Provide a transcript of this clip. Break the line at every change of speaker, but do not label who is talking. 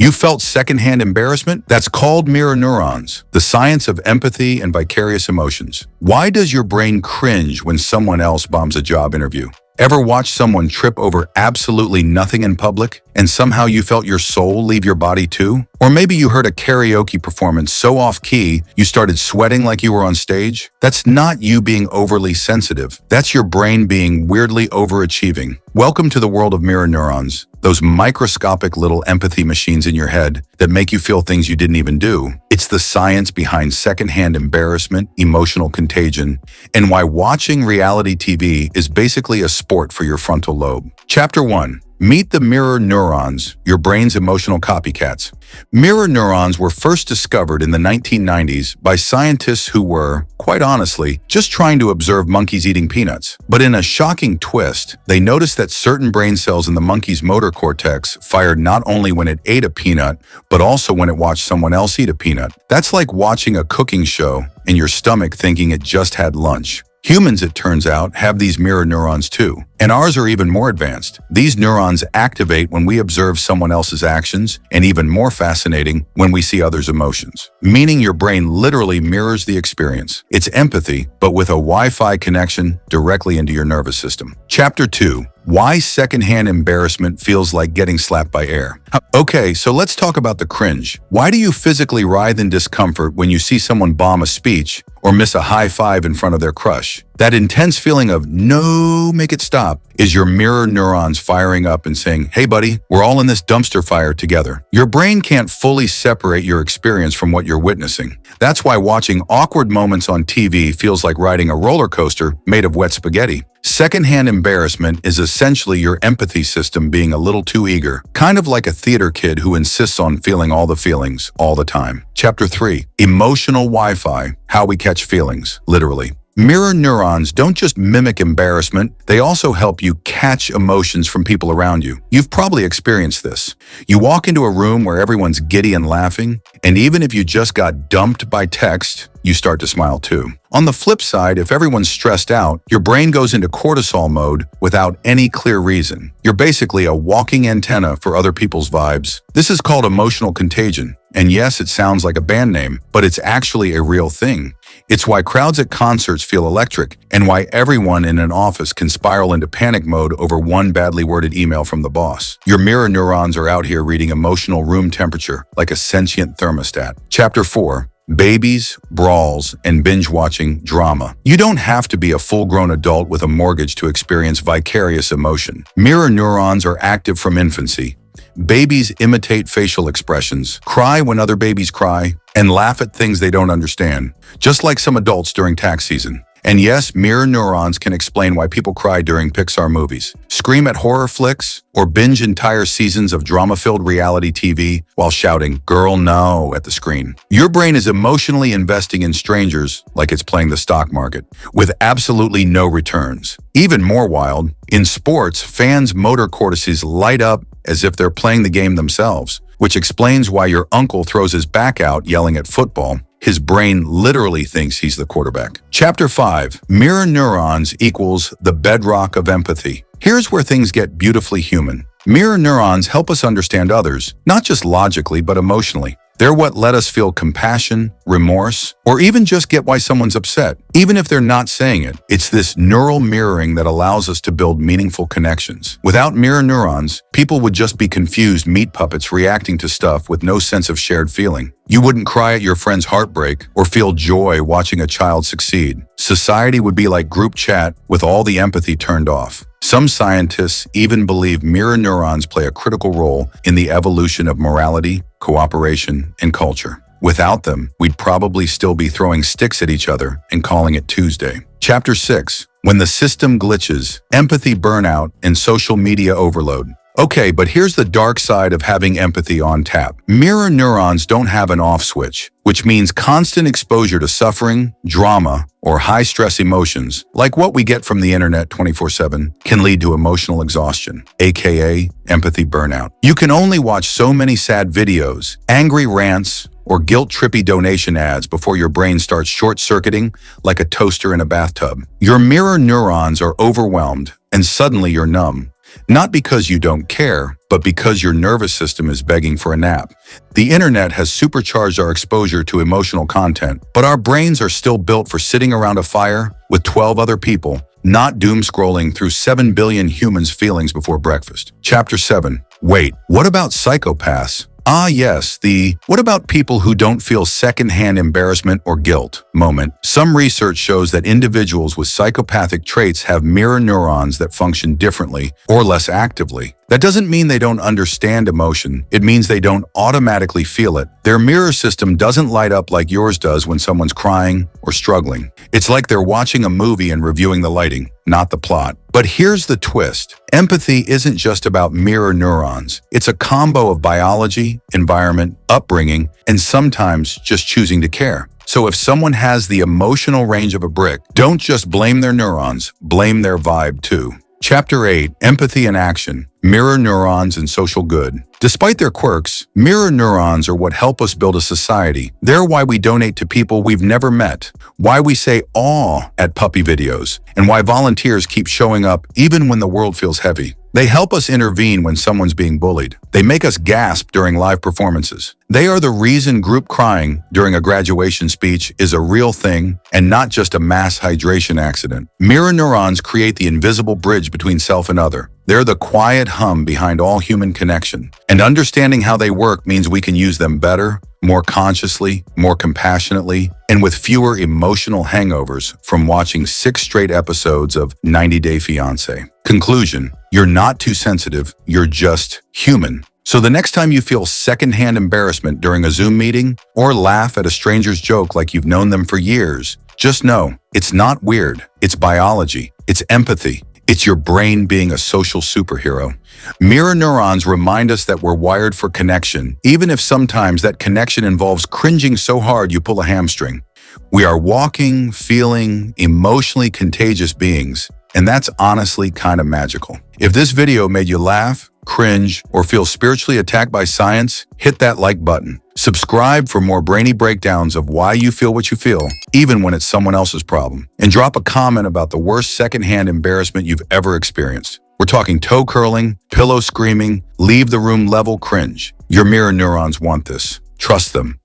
You felt secondhand embarrassment? That's called mirror neurons, the science of empathy and vicarious emotions. Why does your brain cringe when someone else bombs a job interview? Ever watch someone trip over absolutely nothing in public and somehow you felt your soul leave your body too? Or maybe you heard a karaoke performance so off-key you started sweating like you were on stage? That's not you being overly sensitive. That's your brain being weirdly overachieving. Welcome to the world of mirror neurons, those microscopic little empathy machines in your head that make you feel things you didn't even do. It's the science behind secondhand embarrassment, emotional contagion, and why watching reality TV is basically a sport for your frontal lobe. Chapter 1. Meet the mirror neurons, your brain's emotional copycats. Mirror neurons were first discovered in the 1990s by scientists who were, quite honestly, just trying to observe monkeys eating peanuts. But in a shocking twist, they noticed that certain brain cells in the monkey's motor cortex fired not only when it ate a peanut, but also when it watched someone else eat a peanut. That's like watching a cooking show and your stomach thinking it just had lunch. Humans, it turns out, have these mirror neurons too, and ours are even more advanced. These neurons activate when we observe someone else's actions, and even more fascinating, when we see others' emotions. Meaning your brain literally mirrors the experience. It's empathy, but with a Wi-Fi connection directly into your nervous system. Chapter 2. Why secondhand embarrassment feels like getting slapped by air. Okay, so let's talk about the cringe. Why do you physically writhe in discomfort when you see someone bomb a speech or miss a high five in front of their crush? That intense feeling of, no, make it stop, is your mirror neurons firing up and saying, hey buddy, we're all in this dumpster fire together. Your brain can't fully separate your experience from what you're witnessing. That's why watching awkward moments on TV feels like riding a roller coaster made of wet spaghetti. Secondhand embarrassment is essentially your empathy system being a little too eager, kind of like a theater kid who insists on feeling all the feelings all the time. Chapter 3. Emotional Wi-Fi, how we catch feelings, literally. Mirror neurons don't just mimic embarrassment, they also help you catch emotions from people around you. You've probably experienced this. You walk into a room where everyone's giddy and laughing, and even if you just got dumped by text, you start to smile too. On the flip side, if everyone's stressed out, your brain goes into cortisol mode without any clear reason. You're basically a walking antenna for other people's vibes. This is called emotional contagion. And yes, it sounds like a band name, but it's actually a real thing. It's why crowds at concerts feel electric and why everyone in an office can spiral into panic mode over one badly worded email from the boss. Your mirror neurons are out here reading emotional room temperature like a sentient thermostat. Chapter 4. Babies, brawls, and binge-watching drama. You don't have to be a full-grown adult with a mortgage to experience vicarious emotion. Mirror neurons are active from infancy. Babies imitate facial expressions, cry when other babies cry, and laugh at things they don't understand, just like some adults during tax season. And yes, mirror neurons can explain why people cry during Pixar movies, scream at horror flicks, or binge entire seasons of drama-filled reality TV while shouting, "Girl, no," at the screen. Your brain is emotionally investing in strangers like it's playing the stock market, with absolutely no returns. Even more wild, in sports, fans' motor cortices light up as if they're playing the game themselves, which explains why your uncle throws his back out yelling at football. His brain literally thinks he's the quarterback. Chapter 5. Mirror neurons equals the bedrock of empathy. Here's where things get beautifully human. Mirror neurons help us understand others, not just logically, but emotionally. They're what let us feel compassion, remorse, or even just get why someone's upset. Even if they're not saying it, it's this neural mirroring that allows us to build meaningful connections. Without mirror neurons, people would just be confused meat puppets reacting to stuff with no sense of shared feeling. You wouldn't cry at your friend's heartbreak or feel joy watching a child succeed. Society would be like group chat with all the empathy turned off. Some scientists even believe mirror neurons play a critical role in the evolution of morality, cooperation, and culture. Without them, we'd probably still be throwing sticks at each other and calling it Tuesday. Chapter 6. When the system glitches, empathy burnout, and social media overload. Okay, but here's the dark side of having empathy on tap. Mirror neurons don't have an off switch, which means constant exposure to suffering, drama, or high-stress emotions, like what we get from the internet 24/7, can lead to emotional exhaustion, aka empathy burnout. You can only watch so many sad videos, angry rants, or guilt-trippy donation ads before your brain starts short-circuiting like a toaster in a bathtub. Your mirror neurons are overwhelmed, and suddenly you're numb. Not because you don't care, but because your nervous system is begging for a nap. The internet has supercharged our exposure to emotional content, but our brains are still built for sitting around a fire with 12 other people, not doom scrolling through 7 billion humans' feelings before breakfast. Chapter 7. Wait, what about psychopaths? Ah yes, the what about people who don't feel secondhand embarrassment or guilt moment. Some research shows that individuals with psychopathic traits have mirror neurons that function differently or less actively. That doesn't mean they don't understand emotion, it means they don't automatically feel it. Their mirror system doesn't light up like yours does when someone's crying or struggling. It's like they're watching a movie and reviewing the lighting, not the plot. But here's the twist. Empathy isn't just about mirror neurons. It's a combo of biology, environment, upbringing, and sometimes just choosing to care. So if someone has the emotional range of a brick, don't just blame their neurons, blame their vibe too. Chapter 8. Empathy in Action. Mirror neurons and social good. Despite their quirks, mirror neurons are what help us build a society. They're why we donate to people we've never met, why we say "aw" at puppy videos, and why volunteers keep showing up even when the world feels heavy. They help us intervene when someone's being bullied. They make us gasp during live performances. They are the reason group crying during a graduation speech is a real thing and not just a mass hydration accident. Mirror neurons create the invisible bridge between self and other. They're the quiet hum behind all human connection. And understanding how they work means we can use them better, more consciously, more compassionately, and with fewer emotional hangovers from watching 6 straight episodes of 90 Day Fiancé. Conclusion: you're not too sensitive, you're just human. So the next time you feel secondhand embarrassment during a Zoom meeting or laugh at a stranger's joke like you've known them for years, just know it's not weird, it's biology, it's empathy. It's your brain being a social superhero. Mirror neurons remind us that we're wired for connection, even if sometimes that connection involves cringing so hard you pull a hamstring. We are walking, feeling, emotionally contagious beings, and that's honestly kind of magical. If this video made you laugh, cringe, or feel spiritually attacked by science, hit that like button. Subscribe for more brainy breakdowns of why you feel what you feel, even when it's someone else's problem. And drop a comment about the worst secondhand embarrassment you've ever experienced. We're talking toe curling, pillow screaming, leave the room level cringe. Your mirror neurons want this. Trust them.